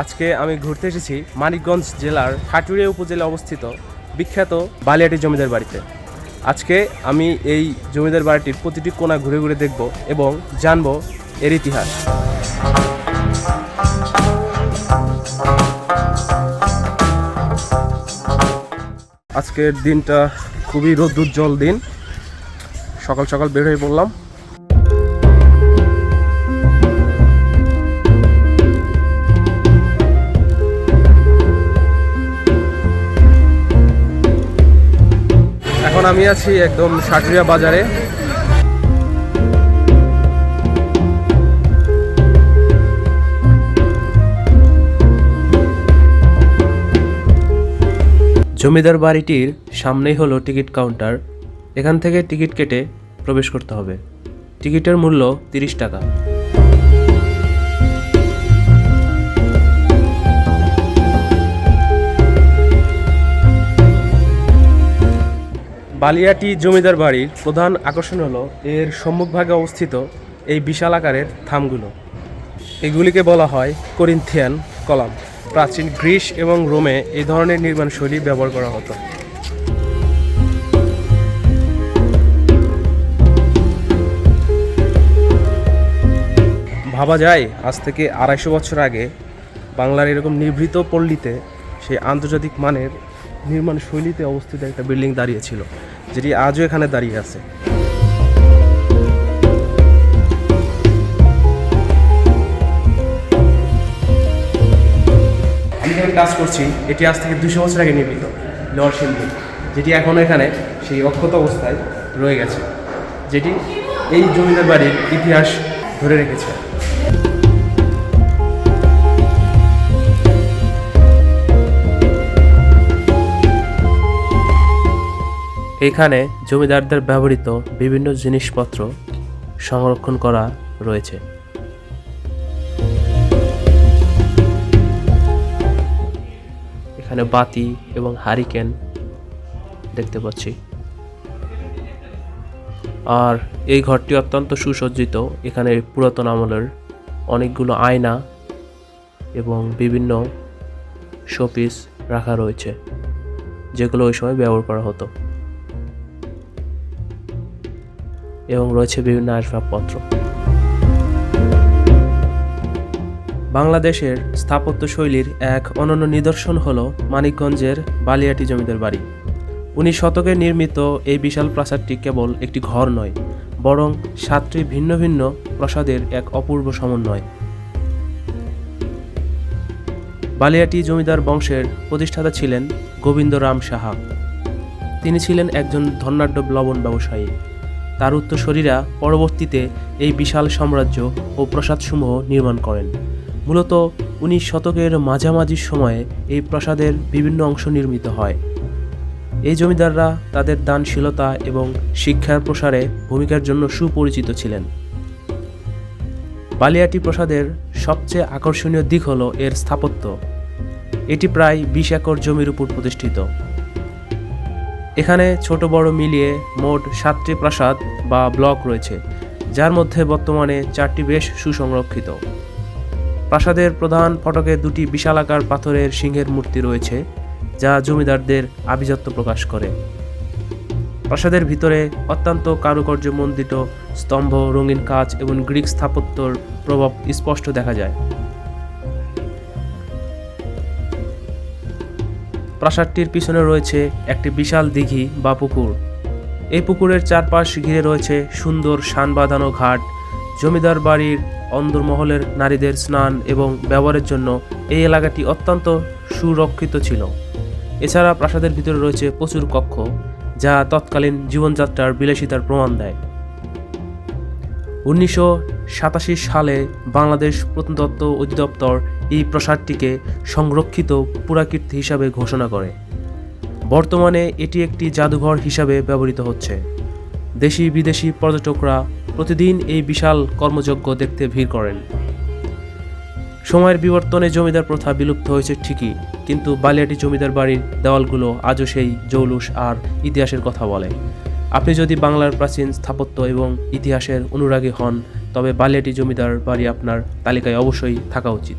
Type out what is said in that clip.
আজকে আমি ঘুরতে এসেছি মানিকগঞ্জ জেলার ঠাকুরিয়া উপজেলায় অবস্থিত বিখ্যাত বালিয়াটি জমিদার বাড়িতে। আজকে আমি এই জমিদার বাড়িটির প্রতিটি কোণা ঘুরে ঘুরে দেখব এবং জানব এর ইতিহাস। আজকের দিনটা খুবই রৌদ্রোজ্জ্বল দিন। সকাল সকাল বের হয়ে পড়লাম। এখন আমি আছি একদম সাটুরিয়া বাজারে। জমিদার বাড়িটির সামনেই হলো টিকিট কাউন্টার। এখান থেকে টিকিট কেটে প্রবেশ করতে হবে। টিকিটের মূল্য 30 টাকা। বালিয়াটি জমিদার বাড়ির প্রধান আকর্ষণ হলো এর সম্মুখভাগে অবস্থিত এই বিশাল আকারের থামগুলো। এগুলিকে বলা হয় করিন্থিয়ান কলাম। প্রাচীন গ্রিস এবং রোমে এই ধরনের নির্মাণ শৈলী ব্যবহার করা হতো। ভাবা যায় আজ থেকে 250 বছর আগে বাংলার এরকম নিভৃত পল্লীতে সেই আন্তর্জাতিক মানের নির্মাণ শৈলীতে অবস্থিত একটা বিল্ডিং দাঁড়িয়েছিল, যেটি আজও এখানে দাঁড়িয়ে আছে। আমি এখানে কাজ করছি, এটি আজ থেকে 200 বছর আগে নির্মিত লোহার শিল্পী, যেটি এখনও এখানে সেই অক্ষত অবস্থায় রয়ে গেছে, যেটি এই জমিদার বাড়ির ইতিহাস ধরে রেখেছে। এখানে জমিদারদের ব্যবহৃত বিভিন্ন জিনিসপত্র সংরক্ষণ করা রয়েছে। এখানে বাতি এবং হারিকেন দেখতে পাচ্ছি। আর এই ঘরটি অত্যন্ত সুসজ্জিত। এখানে পুরাতন আমলের অনেকগুলো আয়না এবং বিভিন্ন শোপিস রাখা রয়েছে, যেগুলো ওই সময় ব্যবহার করা হতো, এবং রয়েছে বিভিন্ন আসবাবপত্র। বাংলাদেশের স্থাপত্য শৈলীর এক অনন্য নিদর্শন হল মানিকগঞ্জের বালিয়াটি জমিদার বাড়ি। 19 শতকে নির্মিত এই বিশাল প্রাসাদটি কেবল একটি ঘর নয়, বরং 7টি ভিন্ন ভিন্ন প্রাসাদের এক অপূর্ব সমন্বয়। বালিয়াটি জমিদার বংশের প্রতিষ্ঠাতা ছিলেন গোবিন্দরাম সাহা। তিনি ছিলেন একজন ধনাঢ্য লবণ ব্যবসায়ী। তার উত্তরসূরিরা পরবর্তীতে এই বিশাল সাম্রাজ্য ও প্রাসাদসমূহ নির্মাণ করেন। মূলত 19 শতকের মাঝামাঝি সময়ে এই প্রাসাদের বিভিন্ন অংশ নির্মিত হয়। এই জমিদাররা তাদের দানশীলতা এবং শিক্ষার প্রসারে ভূমিকার জন্য সুপরিচিত ছিলেন। বালিয়াটি প্রাসাদের সবচেয়ে আকর্ষণীয় দিক হল এর স্থাপত্য। এটি প্রায় 20 একর জমির উপর প্রতিষ্ঠিত। এখানে ছোট বড় মিলিয়ে মোট 7টি প্রাসাদ বা ব্লক রয়েছে, যার মধ্যে বর্তমানে 4টি বেশ সুসংরক্ষিত। প্রাসাদের প্রধান ফটকে 2টি বিশালাকার পাথরের সিংহের মূর্তি রয়েছে, যা জমিদারদের আভিজাত্য প্রকাশ করে। প্রাসাদের ভিতরে অত্যন্ত কারুকার্যমণ্ডিত স্তম্ভ, রঙিন কাচ এবং গ্রিক স্থাপত্যর প্রভাব স্পষ্ট দেখা যায়। প্রাসাদটির পিছনে রয়েছে একটি বিশাল দিঘি বা পুকুর। এই পুকুরের চারপাশ ঘিরে রয়েছে সুন্দর শান বাঁধানো ঘাট। জমিদার বাড়ির অন্দরমহলের নারীদের স্নান এবং ব্যবহারের জন্য এই এলাকাটি অত্যন্ত সুরক্ষিত ছিল। এছাড়া প্রাসাদের ভিতরে রয়েছে প্রচুর কক্ষ, যা তৎকালীন জীবনযাত্রার বিলাসিতার প্রমাণ দেয়। 1987 সালে বাংলাদেশ প্রত্নতত্ত্ব অধিদপ্তর এই প্রাসাদটিকে সংরক্ষিত পুরাকীর্তি হিসাবে ঘোষণা করে। বর্তমানে এটি একটি জাদুঘর হিসাবে ব্যবহৃত হচ্ছে। দেশি বিদেশি পর্যটকরা প্রতিদিন এই বিশাল কর্মযজ্ঞ দেখতে ভিড় করেন। সময়ের বিবর্তনে জমিদার প্রথা বিলুপ্ত হয়েছে ঠিকই, কিন্তু বালিয়াটি জমিদার বাড়ির দেওয়ালগুলো আজও সেই জৌলুস আর ইতিহাসের কথা বলে। আপনি যদি বাংলার প্রাচীন স্থাপত্য এবং ইতিহাসের অনুরাগী হন, তবে বালিয়াটি জমিদার বাড়ি আপনার তালিকায় অবশ্যই থাকা উচিত।